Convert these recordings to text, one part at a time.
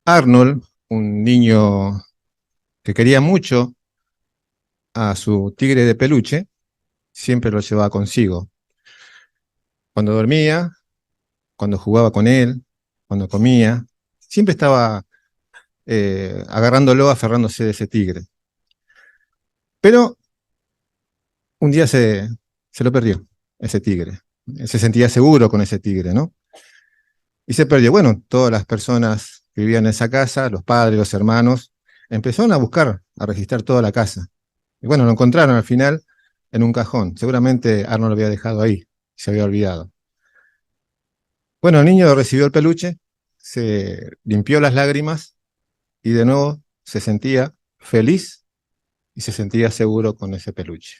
Arnold, un niño que quería mucho a su tigre de peluche, siempre lo llevaba consigo. Cuando dormía, cuando jugaba con él, cuando comía, siempre estaba agarrándolo, aferrándose de ese tigre. Pero un día se lo perdió, ese tigre. Se sentía seguro con ese tigre, ¿no? Y se perdió. Bueno, todas las personas que vivían en esa casa, los padres, los hermanos, empezaron a buscar, a registrar toda la casa. Y bueno, lo encontraron al final en un cajón. Seguramente Arnold lo había dejado ahí, se había olvidado. Bueno, el niño recibió el peluche, se limpió las lágrimas y de nuevo se sentía feliz y se sentía seguro con ese peluche.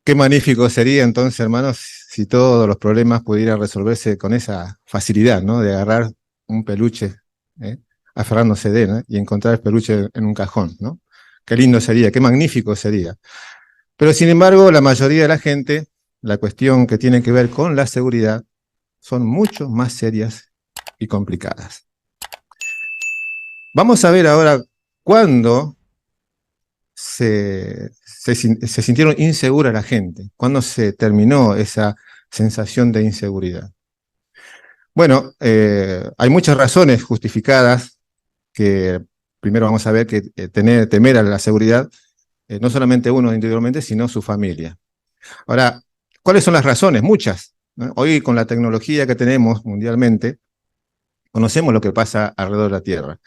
Qué magnífico sería entonces, hermanos, si todos los problemas pudieran resolverse con esa facilidad, ¿no? De agarrar un peluche, ¿eh? Aferrándose de él, ¿no? Y encontrar el peluche en un cajón, ¿no? Qué lindo sería, qué magnífico sería. Pero sin embargo, la mayoría de la gente, la cuestión que tiene que ver con la seguridad, son mucho más serias y complicadas. Vamos a ver ahora cuándo se sintieron insegura la gente, cuándo se terminó esa sensación de inseguridad. Bueno, hay muchas razones justificadas que primero vamos a ver que temer a la seguridad, no solamente uno individualmente, sino su familia. Ahora, ¿cuáles son las razones? Muchas, ¿no? Hoy con la tecnología que tenemos mundialmente, conocemos lo que pasa alrededor de la Tierra.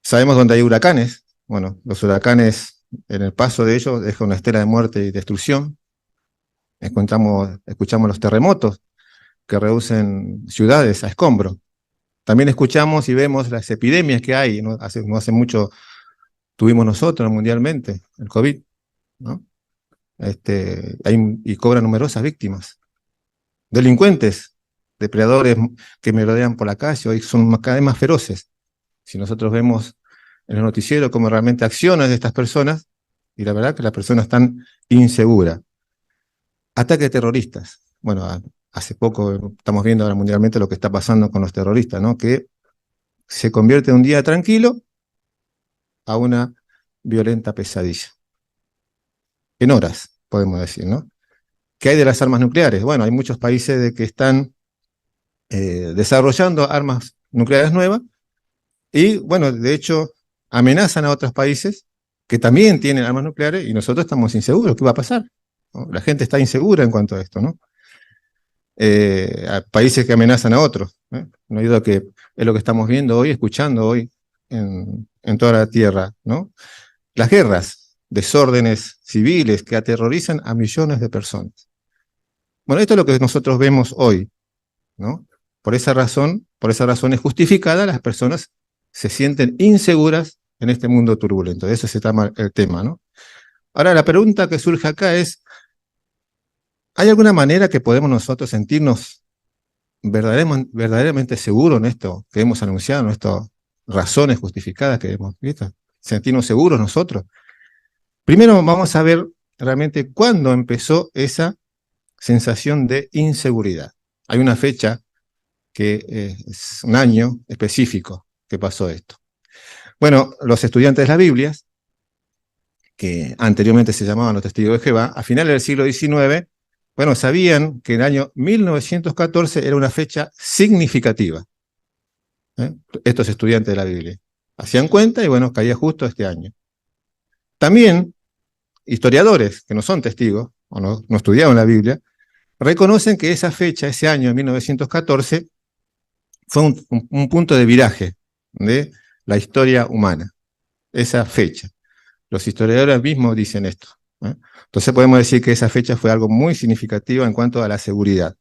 Sabemos dónde hay huracanes. Bueno, los huracanes, en el paso de ellos, dejan una estela de muerte y destrucción. Escuchamos los terremotos que reducen ciudades a escombros. También escuchamos y vemos las epidemias que hay. No hace mucho tuvimos nosotros mundialmente, el COVID, ¿no? Y cobra numerosas víctimas. Delincuentes, depredadores que merodean por la calle, hoy son cada vez más feroces. Si nosotros vemos en el noticiero cómo realmente accionan de estas personas, y la verdad que las personas están inseguras. Ataques terroristas. Bueno, hace poco estamos viendo ahora mundialmente lo que está pasando con los terroristas, ¿no? Que se convierte de un día tranquilo a una violenta pesadilla. En horas, podemos decir, ¿no? ¿Qué hay de las armas nucleares? Bueno, hay muchos países de que están desarrollando armas nucleares nuevas y, bueno, de hecho, amenazan a otros países que también tienen armas nucleares y nosotros estamos inseguros. ¿Qué va a pasar? ¿No? La gente está insegura en cuanto a esto, ¿no? A países que amenazan a otros, ¿eh? No hay duda que es lo que estamos viendo hoy, escuchando hoy en toda la tierra, ¿no? Las guerras, desórdenes civiles que aterrorizan a millones de personas. Bueno, esto es lo que nosotros vemos hoy, ¿no? Por esa razón es justificada, las personas se sienten inseguras en este mundo turbulento. De eso se trata el tema, ¿no? Ahora, la pregunta que surge acá es, ¿hay alguna manera que podemos nosotros sentirnos verdaderamente seguros en esto que hemos anunciado, en estas razones justificadas que hemos visto? ¿Sentirnos seguros nosotros? Primero vamos a ver realmente cuándo empezó esa sensación de inseguridad. Hay una fecha que es un año específico que pasó esto. Bueno, los estudiantes de las Biblias, que anteriormente se llamaban los testigos de Jehová, a finales del siglo XIX, bueno, sabían que el año 1914 era una fecha significativa. ¿Eh? Estos estudiantes de la Biblia hacían cuenta y bueno, caía justo este año. También historiadores que no son testigos o no estudiaron la Biblia, reconocen que esa fecha, ese año de 1914, fue un punto de viraje de la historia humana, esa fecha. Los historiadores mismos dicen esto, ¿eh? Entonces podemos decir que esa fecha fue algo muy significativo en cuanto a la seguridad.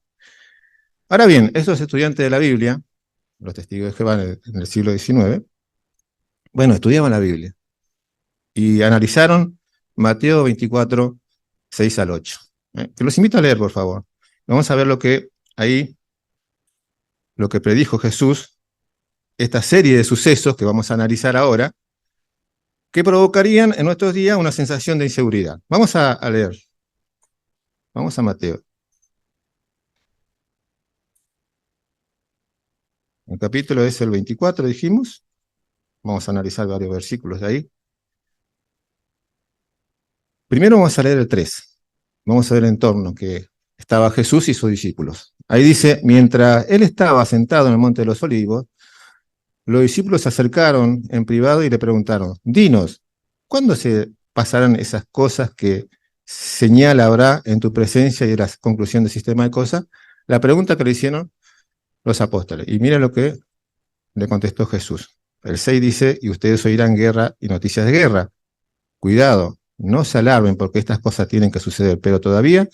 Ahora bien, estos estudiantes de la Biblia, los testigos de Jehová en el siglo XIX, bueno, estudiaban la Biblia y analizaron Mateo 24, 6 al 8. Que los invito a leer, por favor. Vamos a ver lo que predijo Jesús, esta serie de sucesos que vamos a analizar ahora, que provocarían en nuestros días una sensación de inseguridad. Vamos a leer. Vamos a Mateo. El capítulo es el 24, dijimos. Vamos a analizar varios versículos de ahí. Primero vamos a leer el 3. Vamos a ver el entorno que estaba Jesús y sus discípulos. Ahí dice, mientras él estaba sentado en el Monte de los Olivos, los discípulos se acercaron en privado y le preguntaron, dinos, ¿cuándo se pasarán esas cosas que señal habrá en tu presencia y la conclusión del sistema de cosas? La pregunta que le hicieron los apóstoles. Y mira lo que le contestó Jesús. El 6 dice, y ustedes oirán guerra y noticias de guerra. Cuidado, no se alarmen porque estas cosas tienen que suceder, pero todavía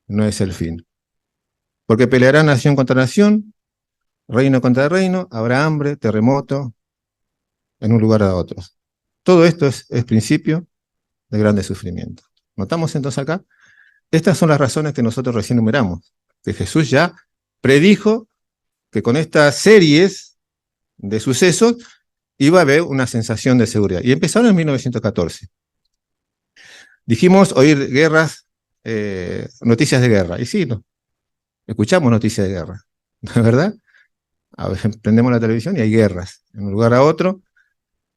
no es el fin. Porque peleará nación contra nación, reino contra reino, habrá hambre, terremoto, en un lugar a otro. Todo esto es principio de grande sufrimiento. ¿Notamos entonces acá? Estas son las razones que nosotros recién numeramos, que Jesús ya predijo que con estas series de sucesos iba a haber una sensación de seguridad. Y empezaron en 1914. Dijimos oír guerras, noticias de guerra. Y sí, no, escuchamos noticias de guerra, ¿verdad? A veces prendemos la televisión y hay guerras. En un lugar a otro,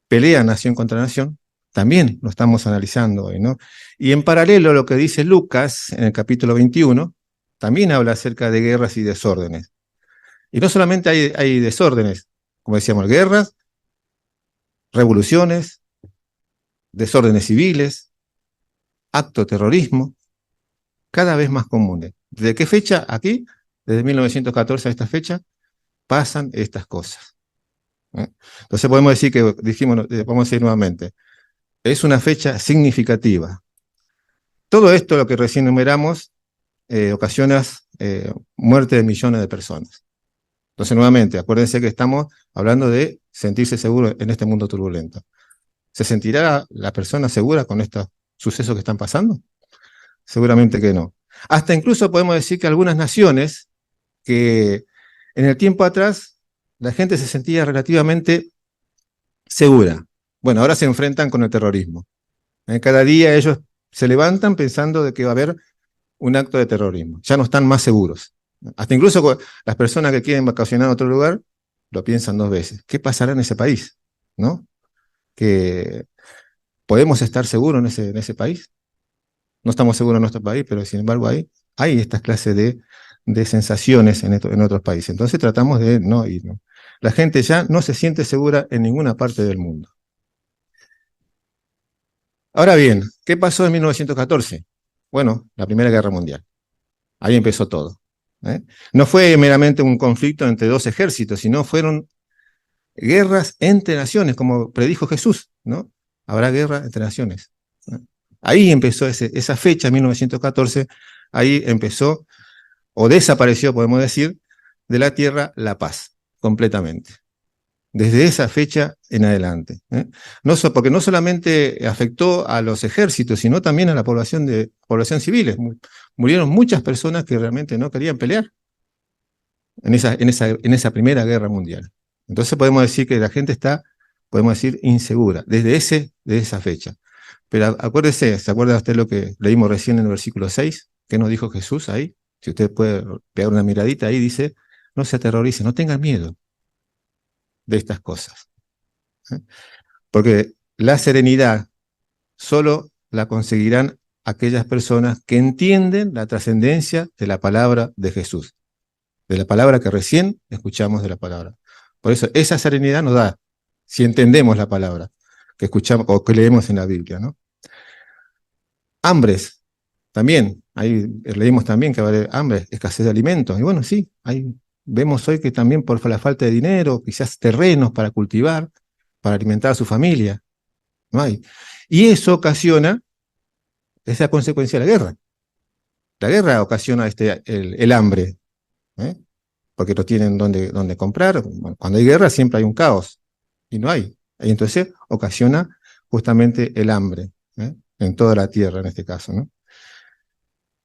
pelea nación contra nación. También lo estamos analizando hoy, ¿no? Y en paralelo lo que dice Lucas en el capítulo 21, también habla acerca de guerras y desórdenes. Y no solamente hay desórdenes, como decíamos, guerras, revoluciones, desórdenes civiles, acto de terrorismo, cada vez más comunes. ¿Desde qué fecha? Aquí, desde 1914 a esta fecha, pasan estas cosas. Entonces podemos decir que, dijimos, vamos a decir nuevamente, es una fecha significativa. Todo esto, lo que recién numeramos, ocasiona muerte de millones de personas. Entonces, nuevamente, acuérdense que estamos hablando de sentirse seguro en este mundo turbulento. ¿Se sentirá la persona segura con estos sucesos que están pasando? Seguramente que no. Hasta incluso podemos decir que algunas naciones que en el tiempo atrás la gente se sentía relativamente segura. Bueno, ahora se enfrentan con el terrorismo. Cada día ellos se levantan pensando de que va a haber un acto de terrorismo. Ya no están más seguros. Hasta incluso las personas que quieren vacacionar a otro lugar lo piensan dos veces. ¿Qué pasará en ese país? ¿No? Que podemos estar seguros en ese país. No estamos seguros en nuestro país, pero sin embargo hay estas clases de sensaciones en otros países. Entonces tratamos de no ir. ¿No? La gente ya no se siente segura en ninguna parte del mundo. Ahora bien, ¿qué pasó en 1914? Bueno, la Primera Guerra Mundial. Ahí empezó todo. No fue meramente un conflicto entre dos ejércitos, sino fueron guerras entre naciones, como predijo Jesús, ¿no? Habrá guerra entre naciones. Ahí empezó esa fecha, 1914, ahí empezó, o desapareció, podemos decir, de la tierra la paz, completamente. Desde esa fecha en adelante. Porque no solamente afectó a los ejércitos, sino también a la población civil. Murieron muchas personas que realmente no querían pelear en esa Primera Guerra Mundial. Entonces podemos decir que la gente está, podemos decir, insegura, desde esa fecha. Pero acuérdese, ¿se acuerda usted lo que leímos recién en el versículo 6? ¿Qué nos dijo Jesús ahí? Si usted puede pegar una miradita ahí, dice, no se aterrorice, no tengan miedo de estas cosas. Porque la serenidad solo la conseguirán aquellas personas que entienden la trascendencia de la palabra de Jesús, de la palabra que recién escuchamos de la palabra. Por eso esa serenidad nos da, si entendemos la palabra que escuchamos o que leemos en la Biblia, ¿no? Hambres, también, ahí leímos también que va a haber hambre, escasez de alimentos, y bueno, sí, vemos hoy que también por la falta de dinero, quizás terrenos para cultivar, para alimentar a su familia, no hay. Y eso ocasiona, esa consecuencia de la guerra. La guerra ocasiona el hambre, ¿eh? Porque no tienen dónde comprar. Bueno, cuando hay guerra siempre hay un caos, y no hay. Y entonces ocasiona justamente el hambre, en toda la tierra en este caso, ¿no?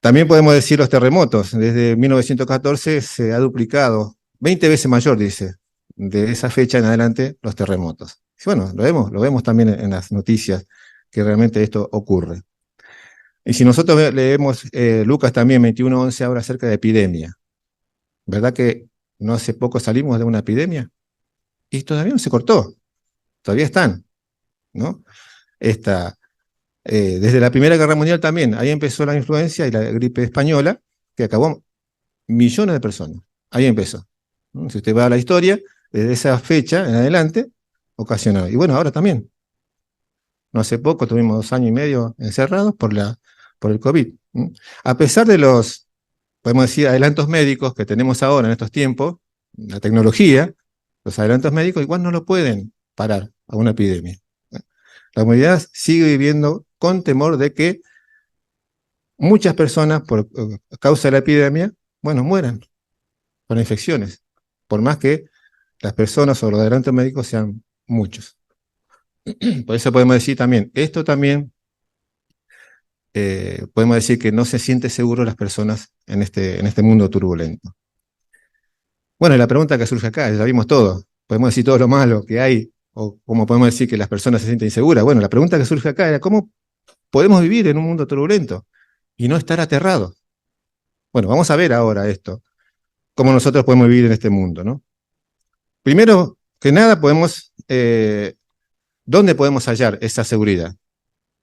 También podemos decir los terremotos. Desde 1914 se ha duplicado, 20 veces mayor, dice, de esa fecha en adelante, los terremotos. Y bueno, lo vemos también en las noticias que realmente esto ocurre. Y si nosotros leemos Lucas también, 21:11, habla acerca de epidemia. ¿Verdad que no hace poco salimos de una epidemia y todavía no se cortó, todavía están, ¿no? Esta, desde la Primera Guerra Mundial también, ahí empezó la influencia y la gripe española, que acabó millones de personas. Ahí empezó. ¿No? Si usted va a la historia, desde esa fecha en adelante, ocasionó. Y bueno, ahora también. No hace poco tuvimos 2 años y medio encerrados por el COVID. ¿No? A pesar de los, podemos decir, adelantos médicos que tenemos ahora en estos tiempos, la tecnología, los adelantos médicos igual no lo pueden parar a una epidemia. La humanidad sigue viviendo con temor de que muchas personas, por causa de la epidemia, bueno, mueran con infecciones, por más que las personas o los adelantos médicos sean muchos. Por eso podemos decir también, esto también, podemos decir que no se siente seguro las personas en este mundo turbulento. Bueno, y la pregunta que surge acá, ya vimos todo, podemos decir todo lo malo que hay, o cómo podemos decir que las personas se sienten inseguras. Bueno, la pregunta que surge acá era, ¿cómo podemos vivir en un mundo turbulento y no estar aterrados? Bueno, vamos a ver ahora esto, cómo nosotros podemos vivir en este mundo, ¿no? Primero que nada, ¿dónde podemos hallar esa seguridad?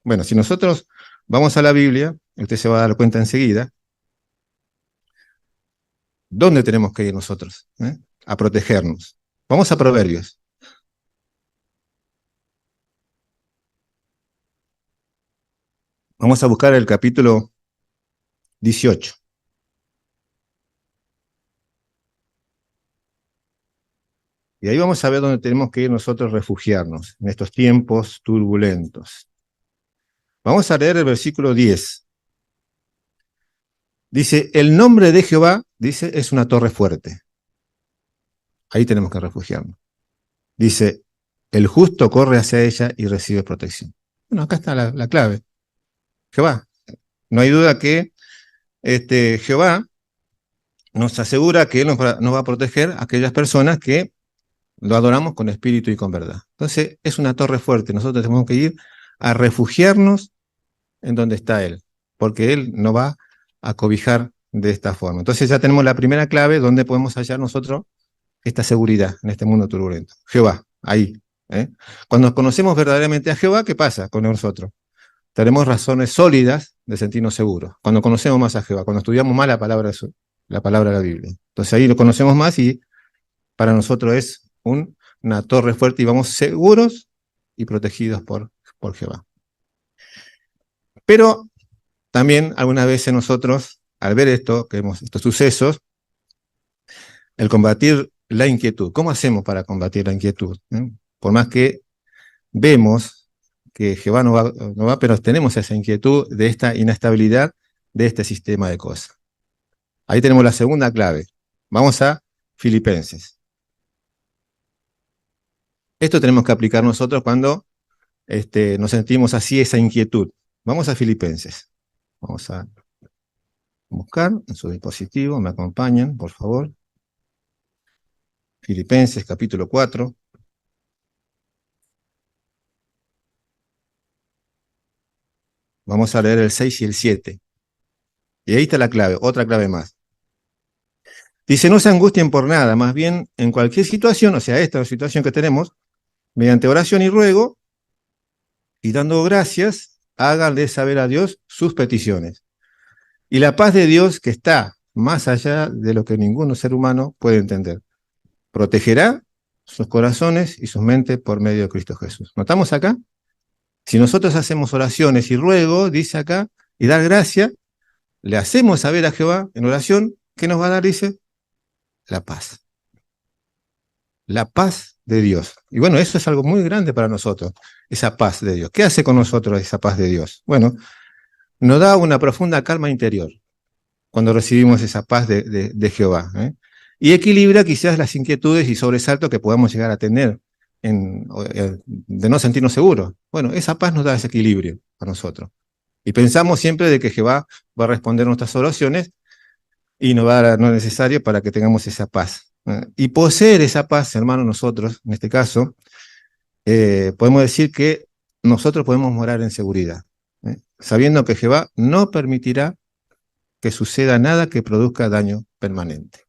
Bueno, si nosotros vamos a la Biblia, usted se va a dar cuenta enseguida, ¿dónde tenemos que ir nosotros? A protegernos. Vamos a Proverbios. Vamos a buscar el capítulo 18. Y ahí vamos a ver dónde tenemos que ir nosotros refugiarnos en estos tiempos turbulentos. Vamos a leer el versículo 10. Dice, el nombre de Jehová, dice, es una torre fuerte. Ahí tenemos que refugiarnos. Dice, el justo corre hacia ella y recibe protección. Bueno, acá está la clave. Jehová. No hay duda que Jehová nos asegura que Él nos va a proteger a aquellas personas que lo adoramos con espíritu y con verdad. Entonces, es una torre fuerte. Nosotros tenemos que ir a refugiarnos en donde está Él, porque Él nos va a cobijar de esta forma. Entonces ya tenemos la primera clave donde podemos hallar nosotros esta seguridad en este mundo turbulento. Jehová, ahí. Cuando conocemos verdaderamente a Jehová, ¿qué pasa con nosotros? Tenemos razones sólidas de sentirnos seguros. Cuando conocemos más a Jehová, cuando estudiamos más la palabra de la Biblia. Entonces ahí lo conocemos más y para nosotros es una torre fuerte y vamos seguros y protegidos por Jehová. Pero también algunas veces nosotros, al ver esto, que vemos estos sucesos, el combatir la inquietud. ¿Cómo hacemos para combatir la inquietud? Por más que vemos que Jehová no va, pero tenemos esa inquietud de esta inestabilidad de este sistema de cosas. Ahí tenemos la segunda clave. Vamos a Filipenses. Esto tenemos que aplicar nosotros cuando nos sentimos así, esa inquietud. Vamos a Filipenses. Vamos a buscar en su dispositivo, me acompañan, por favor. Filipenses, capítulo 4. Vamos a leer el 6 y el 7. Y ahí está la clave, otra clave más. Dice, no se angustien por nada, más bien en cualquier situación, o sea, esta situación que tenemos, mediante oración y ruego, y dando gracias, háganle saber a Dios sus peticiones. Y la paz de Dios, que está más allá de lo que ningún ser humano puede entender, protegerá sus corazones y sus mentes por medio de Cristo Jesús. ¿Notamos acá? Si nosotros hacemos oraciones y ruego, dice acá, y dar gracia, le hacemos saber a Jehová en oración, ¿qué nos va a dar? Dice, la paz. La paz de Dios. Y bueno, eso es algo muy grande para nosotros, esa paz de Dios. ¿Qué hace con nosotros esa paz de Dios? Bueno, nos da una profunda calma interior cuando recibimos esa paz de Jehová. Y equilibra quizás las inquietudes y sobresaltos que podamos llegar a tener de no sentirnos seguros. Bueno, esa paz nos da ese equilibrio a nosotros. Y pensamos siempre de que Jehová va a responder nuestras oraciones y nos va a dar lo necesario para que tengamos esa paz. Y poseer esa paz, hermanos, nosotros, en este caso, podemos decir que nosotros podemos morar en seguridad, sabiendo que Jehová no permitirá que suceda nada que produzca daño permanente.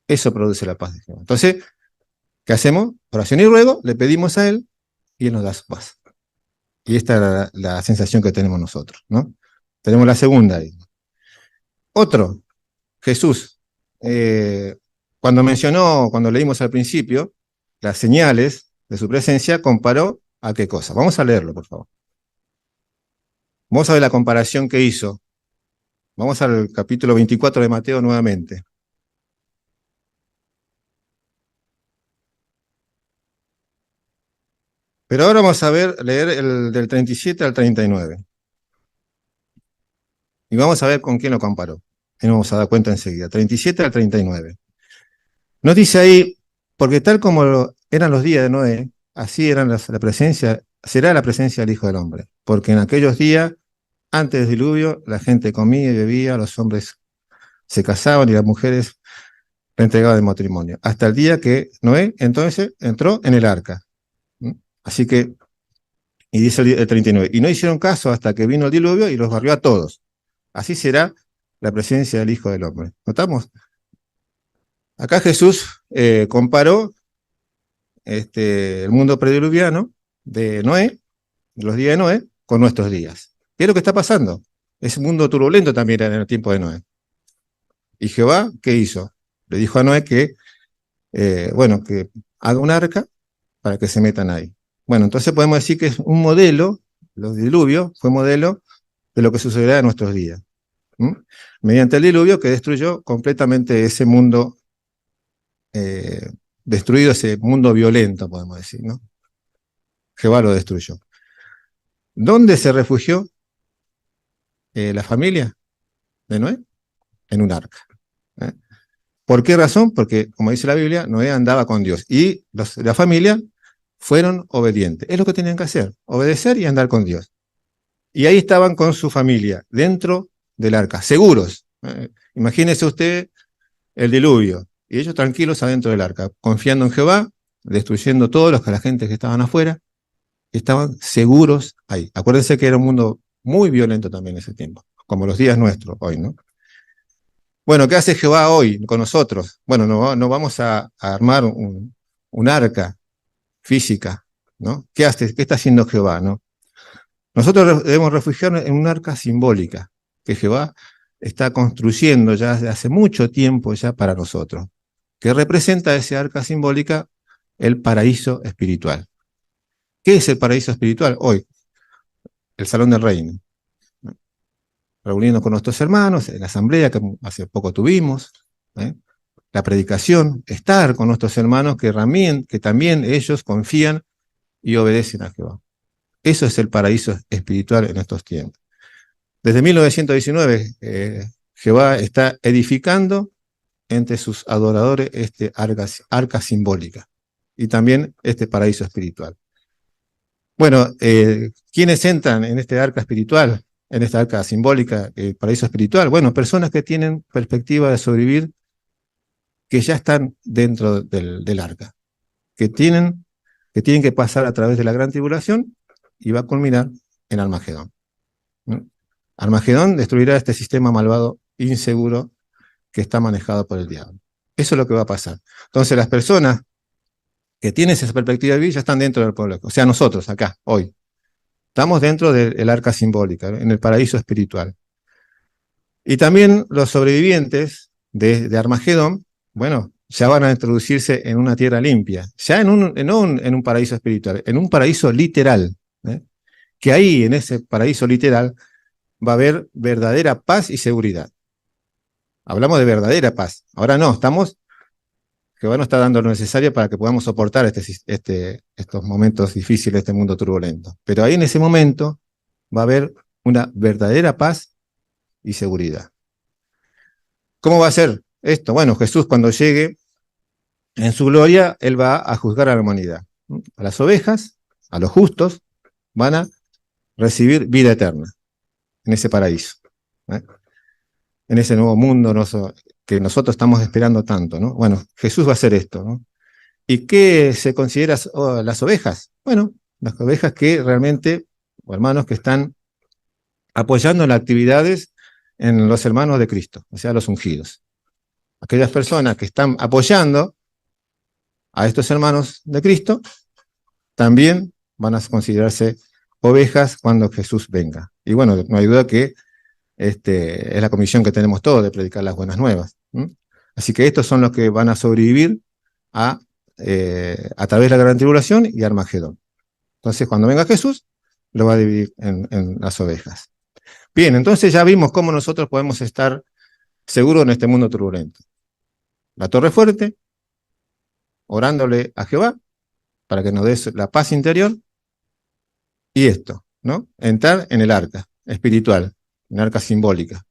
Eso produce la paz de Jehová. Entonces, ¿qué hacemos? Oración y ruego, le pedimos a Él y Él nos da su paz. Y esta es la sensación que tenemos nosotros, ¿no? Tenemos la segunda ahí. Otro, Jesús. Cuando leímos al principio, las señales de su presencia, comparó a qué cosa. Vamos a leerlo, por favor. Vamos a ver la comparación que hizo. Vamos al capítulo 24 de Mateo nuevamente. Pero ahora vamos a leer el del 37 al 39. Y vamos a ver con quién lo comparó. Y nos vamos a dar cuenta enseguida. 37 al 39. Nos dice ahí, porque tal como eran los días de Noé, así será la presencia del Hijo del Hombre. Porque en aquellos días, antes del diluvio, la gente comía y bebía, los hombres se casaban y las mujeres le entregaban de matrimonio. Hasta el día que Noé entonces entró en el arca. ¿Mm? Así que, y dice el 39, y no hicieron caso hasta que vino el diluvio y los barrió a todos. Así será la presencia del Hijo del Hombre. ¿Notamos? Acá Jesús comparó el mundo prediluviano de Noé, los días de Noé, con nuestros días. ¿Qué es lo que está pasando? Es un mundo turbulento también en el tiempo de Noé. ¿Y Jehová qué hizo? Le dijo a Noé que que haga un arca para que se metan ahí. Bueno, entonces podemos decir que es un modelo, los diluvios fue modelo de lo que sucederá en nuestros días. ¿Mm? Mediante el diluvio que destruyó completamente ese mundo, destruido ese mundo violento, podemos decir, ¿no? Jehová lo destruyó. ¿Dónde se refugió la familia de Noé? En un arca. ¿Eh? ¿Por qué razón? Porque, como dice la Biblia, Noé andaba con Dios y la familia fueron obedientes. Es lo que tenían que hacer, obedecer y andar con Dios. Y ahí estaban con su familia, dentro del arca, seguros. Imagínese usted el diluvio, y ellos tranquilos adentro del arca, confiando en Jehová, destruyendo todos la gente que estaban afuera, estaban seguros ahí. Acuérdense que era un mundo muy violento también en ese tiempo, como los días nuestros hoy, ¿no? Bueno, ¿qué hace Jehová hoy con nosotros? Bueno, no vamos a armar un arca física, ¿no? ¿Qué está haciendo Jehová, no? Nosotros debemos refugiarnos en un arca simbólica que Jehová está construyendo ya desde hace mucho tiempo ya para nosotros, que representa ese arca simbólica el paraíso espiritual. ¿Qué es el paraíso espiritual? Hoy, el Salón del Reino, ¿no? Reuniendo con nuestros hermanos, en la asamblea que hace poco tuvimos, ¿eh? La predicación, estar con nuestros hermanos que también ellos confían y obedecen a Jehová. Eso es el paraíso espiritual en estos tiempos. Desde 1919, Jehová está edificando entre sus adoradores este arca simbólica y también este paraíso espiritual. Bueno, ¿quiénes entran en este arca espiritual, en esta arca simbólica, el paraíso espiritual? Bueno, personas que tienen perspectiva de sobrevivir, que ya están dentro del arca, que tienen que pasar a través de la gran tribulación y va a culminar en Armagedón. ¿No? Armagedón destruirá este sistema malvado, inseguro, que está manejado por el diablo. Eso es lo que va a pasar. Entonces las personas que tienen esa perspectiva de vida ya están dentro del pueblo. O sea, nosotros acá, hoy, estamos dentro del arca simbólica, en el paraíso espiritual. Y también los sobrevivientes de Armagedón, bueno, ya van a introducirse en una tierra limpia, ya en un paraíso espiritual, en un paraíso literal, ¿eh? Que ahí, en ese paraíso literal, va a haber verdadera paz y seguridad. Hablamos de verdadera paz. Ahora no, Jehová nos está dando lo necesario para que podamos soportar estos momentos difíciles, este mundo turbulento. Pero ahí en ese momento va a haber una verdadera paz y seguridad. ¿Cómo va a ser esto? Bueno, Jesús cuando llegue en su gloria, Él va a juzgar a la humanidad. A las ovejas, a los justos, van a recibir vida eterna en ese paraíso, ¿eh? En ese nuevo mundo que nosotros estamos esperando tanto, ¿no? Bueno, Jesús va a hacer esto, ¿no? ¿Y qué se considera las ovejas? Bueno, las ovejas que realmente, o hermanos que están apoyando en las actividades en los hermanos de Cristo, o sea, los ungidos. aquellas personas que están apoyando a estos hermanos de Cristo, también van a considerarse ovejas cuando Jesús venga. Y bueno, no hay duda que es la comisión que tenemos todos de predicar las buenas nuevas. Así que estos son los que van a sobrevivir a través de la gran tribulación y Armagedón. Entonces, cuando venga Jesús, lo va a dividir en las ovejas. Bien, entonces ya vimos cómo nosotros podemos estar seguros en este mundo turbulento. La torre fuerte, orándole a Jehová para que nos dé la paz interior, y esto, ¿no? Entrar en el arca espiritual, en arca simbólica.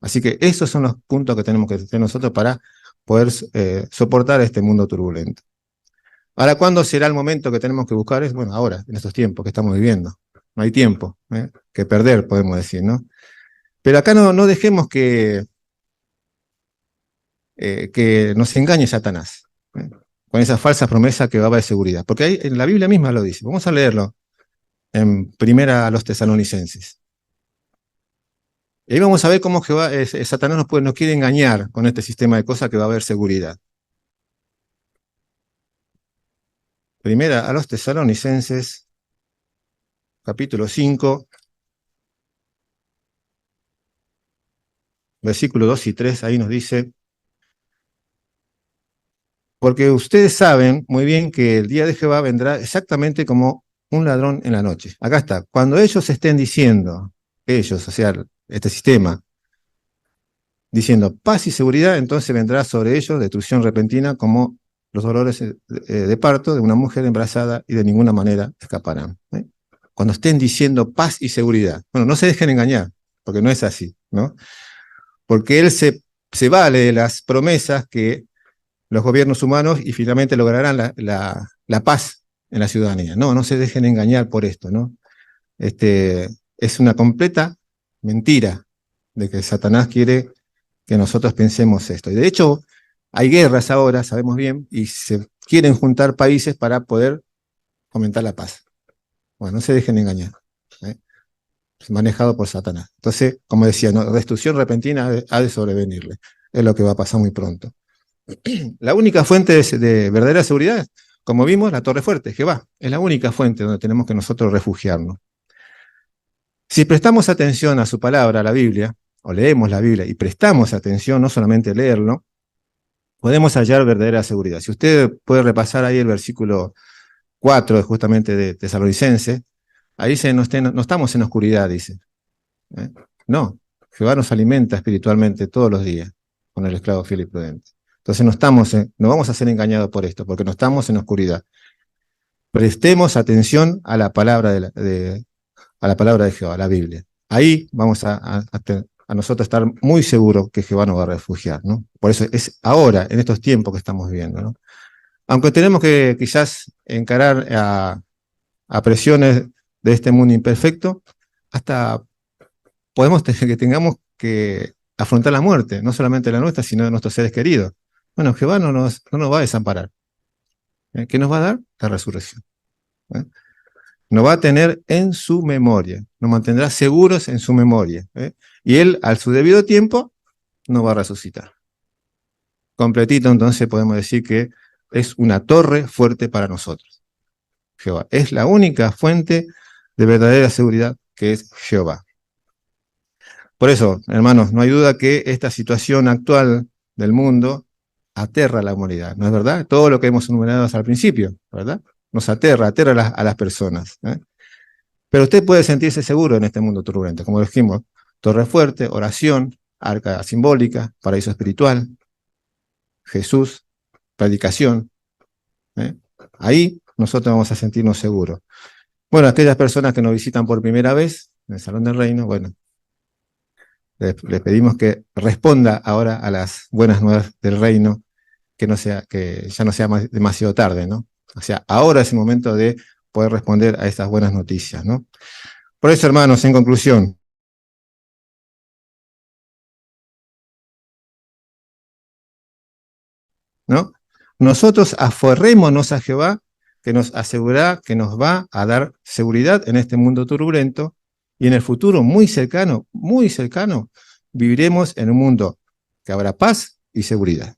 Así que esos son los puntos que tenemos que tener nosotros para poder soportar este mundo turbulento. Ahora, ¿cuándo será el momento que tenemos que buscar? Bueno, ahora, en estos tiempos que estamos viviendo. No hay tiempo que perder, podemos decir, ¿no? Pero acá no dejemos que nos engañe Satanás, con esas falsas promesas que va a haber seguridad. Porque ahí en la Biblia misma lo dice. Vamos a leerlo en Primera a los Tesalonicenses. Y ahí vamos a ver cómo Satanás nos quiere engañar con este sistema de cosas que va a haber seguridad. Primera a los Tesalonicenses, capítulo 5, versículos 2 y 3, ahí nos dice: porque ustedes saben muy bien que el día de Jehová vendrá exactamente como un ladrón en la noche. Acá está. Cuando ellos estén diciendo, ellos, o sea, este sistema, diciendo paz y seguridad, entonces vendrá sobre ellos destrucción repentina como los dolores de parto de una mujer embarazada, y de ninguna manera escaparán. Cuando estén diciendo paz y seguridad. Bueno, no se dejen engañar, porque no es así, ¿no? Porque él se vale de las promesas que los gobiernos humanos y finalmente lograrán la paz en la ciudadanía. No se dejen engañar por esto, ¿no? Es una completa mentira de que Satanás quiere que nosotros pensemos esto. Y de hecho, hay guerras ahora, sabemos bien, y se quieren juntar países para poder fomentar la paz. Bueno, no se dejen engañar. Es manejado por Satanás. Entonces, como decía, ¿no? Destrucción repentina ha de sobrevenirle. Es lo que va a pasar muy pronto. La única fuente de verdadera seguridad, como vimos, la torre fuerte, Jehová. Es la única fuente donde tenemos que nosotros refugiarnos. Si prestamos atención a su palabra, a la Biblia, o leemos la Biblia y prestamos atención, no solamente leerlo, podemos hallar verdadera seguridad. Si usted puede repasar ahí el versículo 4, justamente de Tesalonicense, ahí dice, no estamos en oscuridad, dice. No, Jehová nos alimenta espiritualmente todos los días con el esclavo fiel y prudente. Entonces no vamos a ser engañados por esto, porque no estamos en oscuridad. Prestemos atención a la palabra a la palabra de Jehová, a la Biblia. Ahí vamos a nosotros estar muy seguros que Jehová nos va a refugiar, ¿no? Por eso es ahora, en estos tiempos que estamos viviendo, ¿no? Aunque tenemos que quizás encarar a presiones de este mundo imperfecto, hasta podemos que tengamos que afrontar la muerte, no solamente la nuestra, sino de nuestros seres queridos. Bueno, Jehová no nos va a desamparar. ¿Qué nos va a dar? La resurrección. Nos va a tener en su memoria, nos mantendrá seguros en su memoria. Y Él, al su debido tiempo, nos va a resucitar. Completito, entonces podemos decir que es una torre fuerte para nosotros. Jehová es la única fuente de verdadera seguridad, que es Jehová. Por eso, hermanos, no hay duda que esta situación actual del mundo aterra a la humanidad, ¿no es verdad? Todo lo que hemos enumerado hasta el principio, ¿verdad? Nos aterra a las personas. Pero usted puede sentirse seguro en este mundo turbulento. Como dijimos, torre fuerte, oración, arca simbólica, paraíso espiritual, Jesús, predicación. Ahí nosotros vamos a sentirnos seguros. Bueno, aquellas personas que nos visitan por primera vez en el Salón del Reino, bueno, les pedimos que responda ahora a las buenas nuevas del reino, que ya no sea demasiado tarde, ¿no? O sea, ahora es el momento de poder responder a estas buenas noticias, ¿no? Por eso, hermanos, en conclusión, ¿no? Nosotros aferrémonos a Jehová, que nos asegura que nos va a dar seguridad en este mundo turbulento, y en el futuro muy cercano, viviremos en un mundo que habrá paz y seguridad.